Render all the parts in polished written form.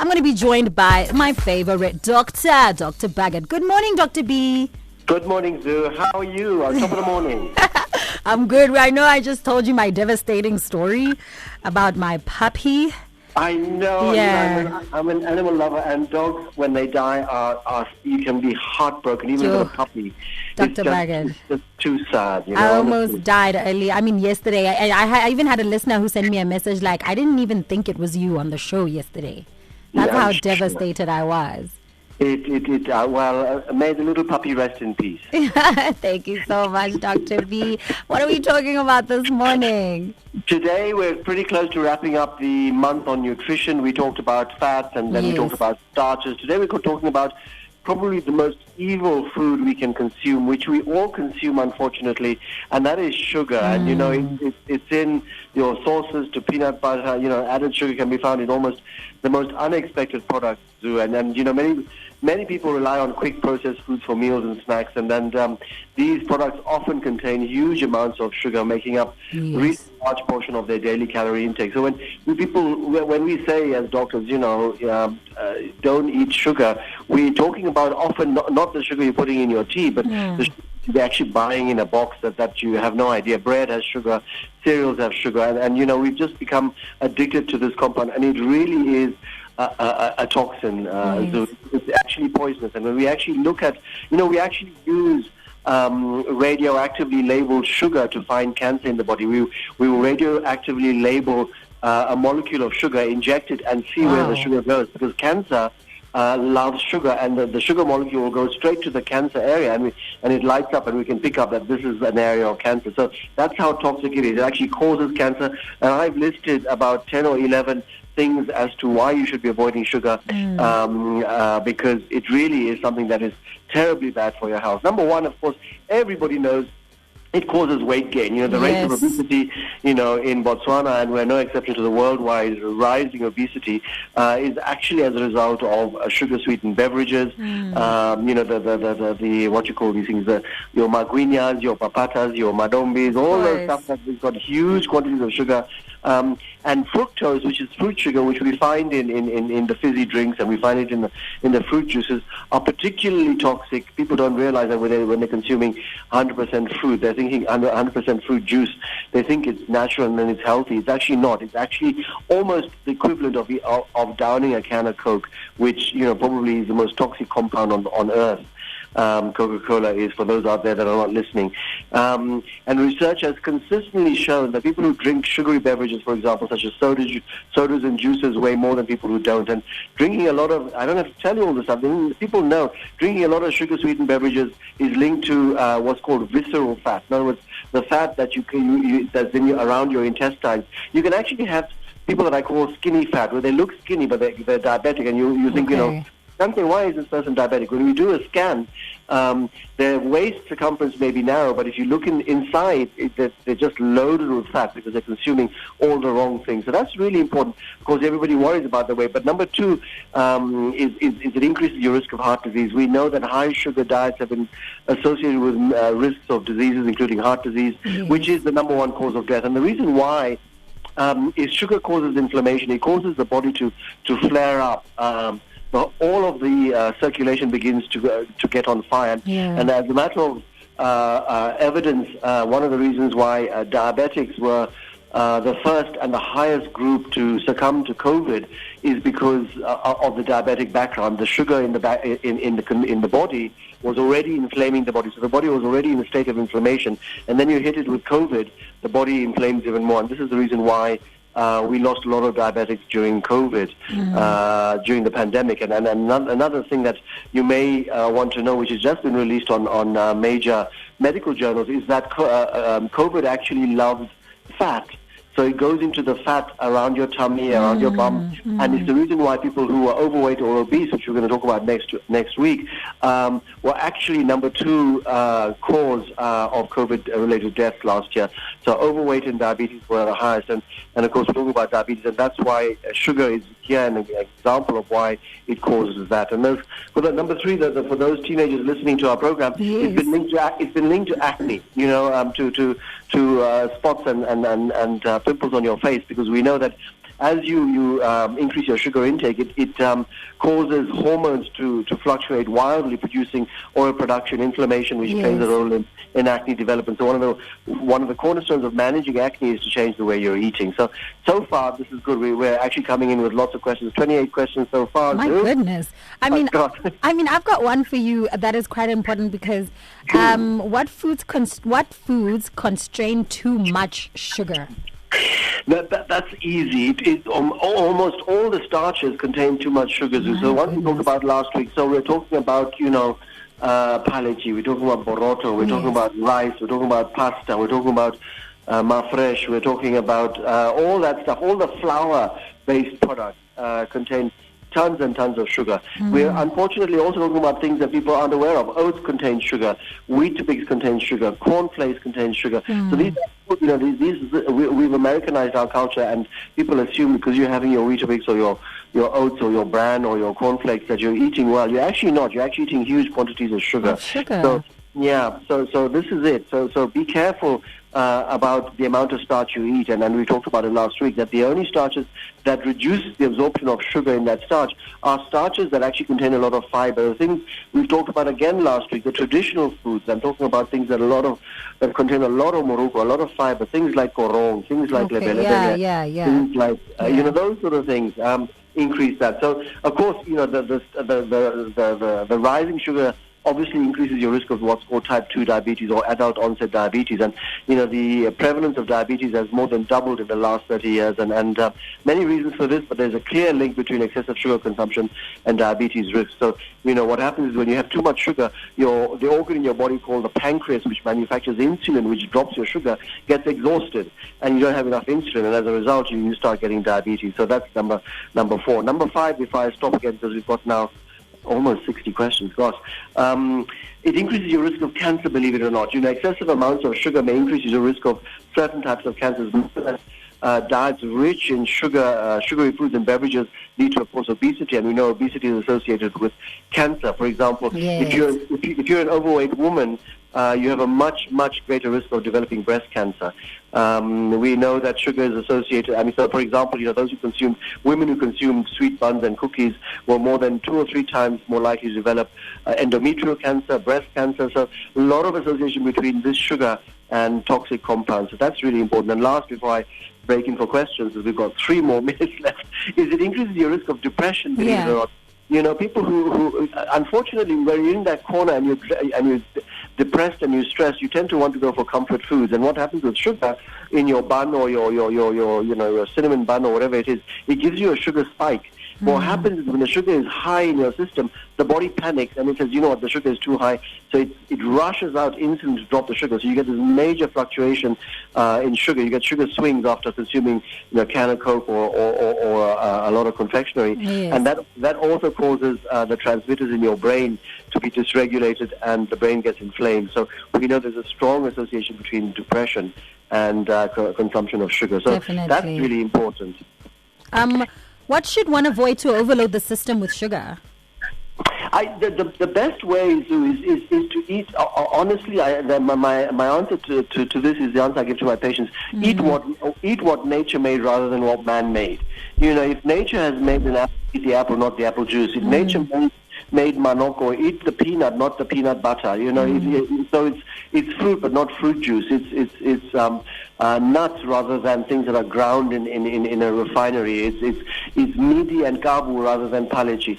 I'm going to be joined by my favorite doctor, Dr. Baggett. Good morning, Dr. B. Good morning, Zoo. How are you? On top of the morning. I'm good. I know I just told you my devastating story about my puppy. I know. Yeah. You know, I'm an animal lover, and dogs, when they die, are you can be heartbroken, even with a puppy. Dr. Broekn. It's just too sad. You know, I almost died early. I mean, yesterday. I even had a listener who sent me a message like, I didn't even think it was you on the show yesterday. That's how devastated I was. May the little puppy rest in peace. Thank you so much, Dr. B. What are we talking about this morning? Today, we're pretty close to wrapping up the month on nutrition. We talked about fats, and then we talked about starches. Today, we're talking about probably the most evil food we can consume, which we all consume, unfortunately, and that is sugar. And, you know, it's in your sauces to peanut butter. You know, added sugar can be found in almost the most unexpected products, and you know, many people rely on quick processed foods for meals and snacks, and then these products often contain huge amounts of sugar, making up a really large portion of their daily calorie intake. So when we say as doctors, you know, don't eat sugar, we're talking about often not the sugar you're putting in your tea, but the sugar you're actually buying in a box that you have no idea. Bread has sugar, cereals have sugar, and you know, we've just become addicted to this compound, and it really is a toxin. So it's actually poisonous. And when we actually look at, you know, we actually use radioactively labeled sugar to find cancer in the body. We will radioactively label a molecule of sugar, inject it, and see where the sugar goes, because cancer loves sugar, and the sugar molecule will go straight to the cancer area, and it lights up, and we can pick up that this is an area of cancer. So that's how toxic it is. It actually causes cancer, and I've listed about 10 or 11 things as to why you should be avoiding sugar, because it really is something that is terribly bad for your health. Number one, of course, everybody knows it causes weight gain. You know, the rate of obesity, you know, in Botswana, and we're no exception to the worldwide rising obesity, is actually as a result of sugar-sweetened beverages. You know, the what you call these things, your magwinyas, your papatas, your madombis, all those stuff that has got huge quantities of sugar. And fructose, which is fruit sugar, which we find in the fizzy drinks, and we find it in the fruit juices, are particularly toxic. People don't realize that when they're consuming 100% fruit, they're thinking 100% fruit juice. They think it's natural and then it's healthy. It's actually not. It's actually almost the equivalent of downing a can of Coke, which, you know, probably is the most toxic compound on earth. Coca-Cola is, for those out there that are not listening. And research has consistently shown that people who drink sugary beverages, for example, such as sodas and juices, weigh more than people who don't. And drinking a lot of, I don't have to tell you all this stuff, people know, drinking a lot of sugar-sweetened beverages is linked to what's called visceral fat. In other words, the fat that that's around your intestines. You can actually have people that I call skinny fat, where they look skinny, but they're diabetic, and you think, you know, something, why is this person diabetic? When we do a scan, their waist circumference may be narrow, but if you look inside, they're just loaded with fat because they're consuming all the wrong things. So that's really important, because everybody worries about the weight. But number two is it increases your risk of heart disease. We know that high sugar diets have been associated with risks of diseases, including heart disease, which is the number one cause of death. And the reason why is sugar causes inflammation. It causes the body to flare up. All of the circulation begins to get on fire. And as a matter of evidence, one of the reasons why diabetics were the first and the highest group to succumb to COVID is because of the diabetic background. The sugar in the body was already inflaming the body, so the body was already in a state of inflammation. And then you hit it with COVID, the body inflames even more. And this is the reason why we lost a lot of diabetics during COVID, during the pandemic. And another thing that you may want to know, which has just been released on major medical journals, is that COVID actually loves fat. So it goes into the fat around your tummy, around your bum, and it's the reason why people who are overweight or obese, which we're going to talk about next week, were actually number 2 cause of COVID-related deaths last year. So overweight and diabetes were the highest, and of course we're talking about diabetes, and that's why sugar is here an example of why it causes that. And number 3, for those teenagers listening to our program, it's been linked to acne, you know, to spots and pimples on your face, because we know that as you increase your sugar intake, it causes hormones to fluctuate wildly, producing oil production, inflammation, which plays a role in acne development. So one of the cornerstones of managing acne is to change the way you're eating. So far, this is good. We're actually coming in with lots of questions. 28 questions so far. My goodness. I mean, I've got one for you that is quite important because what foods constrain too much sugar? That's easy. Almost all the starches contain too much sugar. So what we talked about last week, so we're talking about, palachi, we're talking about boroto, we're talking about rice, we're talking about pasta, we're talking about mafresh, we're talking about all that stuff. All the flour-based products contain tons and tons of sugar. We're unfortunately also talking about things that people aren't aware of. Oats contain sugar, Weetabix contains sugar, cornflakes contain sugar. So these, we've Americanized our culture, and people assume because you're having your Weetabix or your oats or your bran or your cornflakes that you're eating well. You're actually not. You're actually eating huge quantities of sugar. So this is it. So be careful about the amount of starch you eat, and we talked about it last week, that the only starches that reduce the absorption of sugar in that starch are starches that actually contain a lot of fiber. The things we've talked about again last week, the traditional foods, I'm talking about things that contain a lot of muruku, a lot of fiber, things like korong, things like lebele, things like those sort of things increase that. So of course, the rising sugar obviously increases your risk of what's called type 2 diabetes or adult onset diabetes. And, the prevalence of diabetes has more than doubled in the last 30 years. And many reasons for this, but there's a clear link between excessive sugar consumption and diabetes risk. So, what happens is when you have too much sugar, the organ in your body called the pancreas, which manufactures insulin, which drops your sugar, gets exhausted. And you don't have enough insulin. And as a result, you start getting diabetes. So that's number 4. Number 5, before I stop again, because we've got now almost 60 questions, gosh. It increases your risk of cancer, believe it or not. Excessive amounts of sugar may increase your risk of certain types of cancers. Diets rich in sugary foods and beverages lead to, of course, obesity, and we know obesity is associated with cancer. For example, if you're an overweight woman, you have a much, much greater risk of developing breast cancer. We know that sugar is associated. So for example, women who consume sweet buns and cookies were more than 2 or 3 times more likely to develop endometrial cancer, breast cancer. So a lot of association between this sugar and toxic compounds. So that's really important. And last, before I break in for questions, because we've got 3 more minutes left, is it increases your risk of depression, believe it or not. People who unfortunately, when you're in that corner and you're depressed and you're stressed, you tend to want to go for comfort foods. And what happens with sugar in your bun or your cinnamon bun or whatever it is, it gives you a sugar spike. What happens is when the sugar is high in your system, the body panics and it says, the sugar is too high. So it rushes out insulin to drop the sugar. So you get this major fluctuation in sugar. You get sugar swings after consuming a can of Coke or a lot of confectionery. Yes. And that also causes the transmitters in your brain to be dysregulated and the brain gets inflamed. So we know there's a strong association between depression and consumption of sugar. So that's really important. What should one avoid to overload the system with sugar? The best way is to eat. Honestly, my answer to this is the answer I give to my patients. Eat what nature made rather than what man made. If nature has made an apple, eat the apple, not the apple juice. If nature made manoko, eat the peanut, not the peanut butter. So it's fruit, but not fruit juice. It's nuts rather than things that are ground in a refinery. It's meaty and kabu rather than palachi.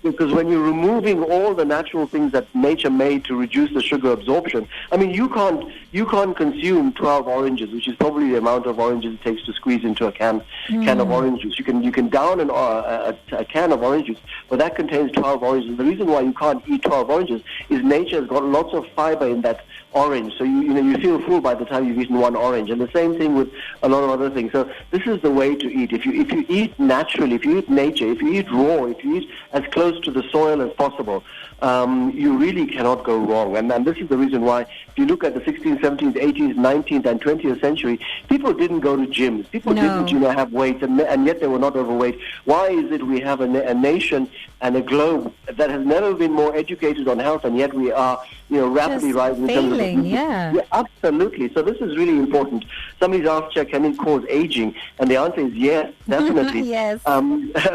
Because when you're removing all the natural things that nature made to reduce the sugar absorption, you can't consume 12 oranges, which is probably the amount of oranges it takes to squeeze into a can of orange juice. You can down a can of orange juice, but that contains 12 oranges. The reason why you can't eat 12 oranges is nature has got lots of fiber in that orange, so you feel full by the time you've eaten one orange. And the same thing with a lot of other things. So this is the way to eat. If you eat naturally, if you eat nature, if you eat raw, if you eat as close to the soil as possible, you really cannot go wrong. And this is the reason why, if you look at the 16th, 17th, 18th, 19th, and 20th century, people didn't go to gyms. People didn't, have weights, and yet they were not overweight. Why is it we have a nation and a globe that has never been more educated on health, and yet we are, rapidly rising in terms of thing, yeah. Yeah, absolutely. So this is really important. Somebody's asked, can it cause aging? And the answer is yes, definitely. Yes.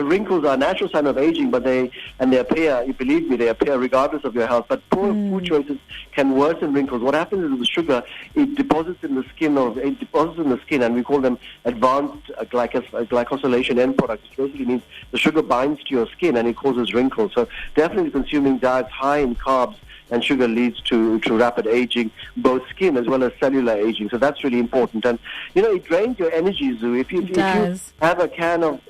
Wrinkles are a natural sign of aging, but they appear, you believe me, they appear regardless of your health. But poor food choices can worsen wrinkles. What happens is with sugar, it deposits in the skin, and we call them advanced glycosylation end products, which basically means the sugar binds to your skin and it causes wrinkles. So definitely consuming diets high in carbs and sugar leads to rapid aging, both skin as well as cellular aging. So that's really important. And it drains your energy, Zoo. If you have a can of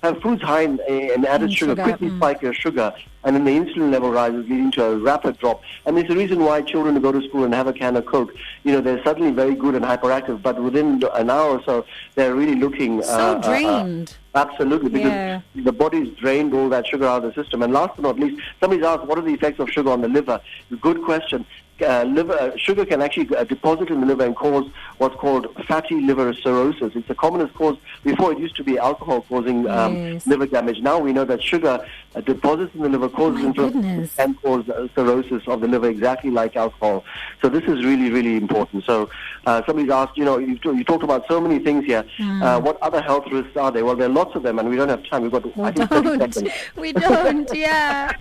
have foods high in added sugar, quickly spike your sugar, and then the insulin level rises, leading to a rapid drop. And it's the reason why children who go to school and have a can of Coke, they're suddenly very good and hyperactive, but within an hour or so, they're really looking so drained. Absolutely, because the body's drained all that sugar out of the system. And last but not least, somebody's asked, what are the effects of sugar on the liver? Good question. Sugar can actually deposit in the liver and cause what's called fatty liver cirrhosis. It's the commonest cause. Before, it used to be alcohol causing liver damage. Now we know that sugar deposits in the liver causes inflammation and cause cirrhosis of the liver, exactly like alcohol. So this is really, really important. So somebody's asked, you talked about so many things here. What other health risks are there? Well, there are lots of them, and we don't have time. We've got, I think, 30 seconds. We don't, yeah.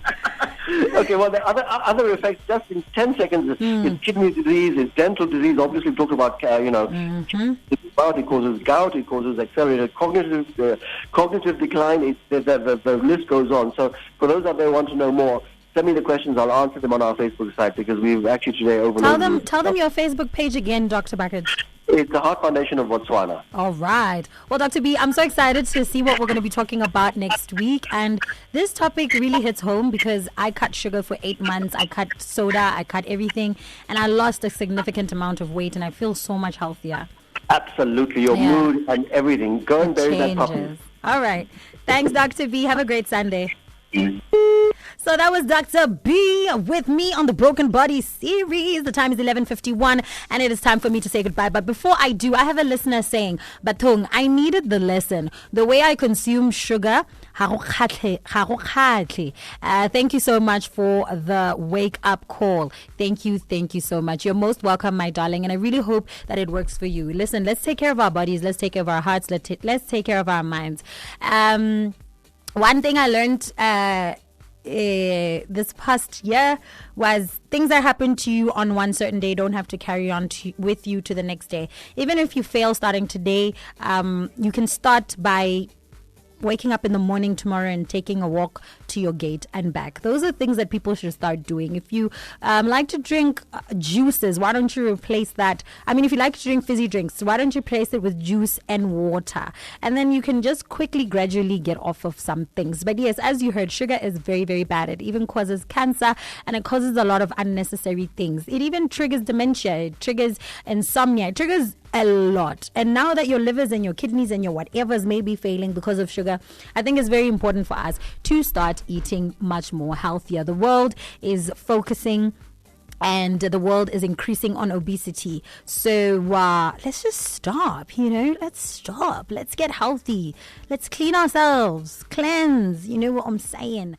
Okay, well, the other effects, just in 10 seconds, is kidney disease, is dental disease. Obviously, we talked about, it causes gout, it causes accelerated cognitive decline. The list goes on. So for those out there who want to know more, send me the questions. I'll answer them on our Facebook site, because we've actually today overloaded. Tell them your Facebook page again, Dr. Bucket. It's the Heart Foundation of Botswana. All right. Well, Dr. B, I'm so excited to see what we're going to be talking about next week. And this topic really hits home because I cut sugar for 8 months. I cut soda. I cut everything. And I lost a significant amount of weight, and I feel so much healthier. Absolutely. Your mood and everything. Go and bury that puppy. All right. Thanks, Dr. B. Have a great Sunday. So that was Dr. B with me on the Broken Body series. The time is 11:51 and it is time for me to say goodbye. But before I do, I have a listener saying, Batung, I needed the lesson. The way I consume sugar, thank you so much for the wake up call. Thank you so much. You're most welcome, my darling, and I really hope that it works for you. Listen, let's take care of our bodies, let's take care of our hearts, let's take care of our minds. One thing I learned this past year was things that happen to you on one certain day don't have to carry on with you to the next day. Even if you fail starting today, you can start by waking up in the morning tomorrow and taking a walk to your gate and back. Those are things that people should start doing. If you like to drink juices, why don't you replace that? I mean, if you like to drink fizzy drinks, why don't you replace it with juice and water? And then you can just quickly, gradually get off of some things. But yes, as you heard, sugar is very, very bad. It even causes cancer, and it causes a lot of unnecessary things. It even triggers dementia. It triggers insomnia. It triggers a lot. And now that your livers and your kidneys and your whatevers may be failing because of sugar, I think it's very important for us to start eating much more healthier. The world is focusing and the world is increasing on obesity. So let's just stop, let's stop. Let's get healthy. Let's clean ourselves. Cleanse. You know what I'm saying?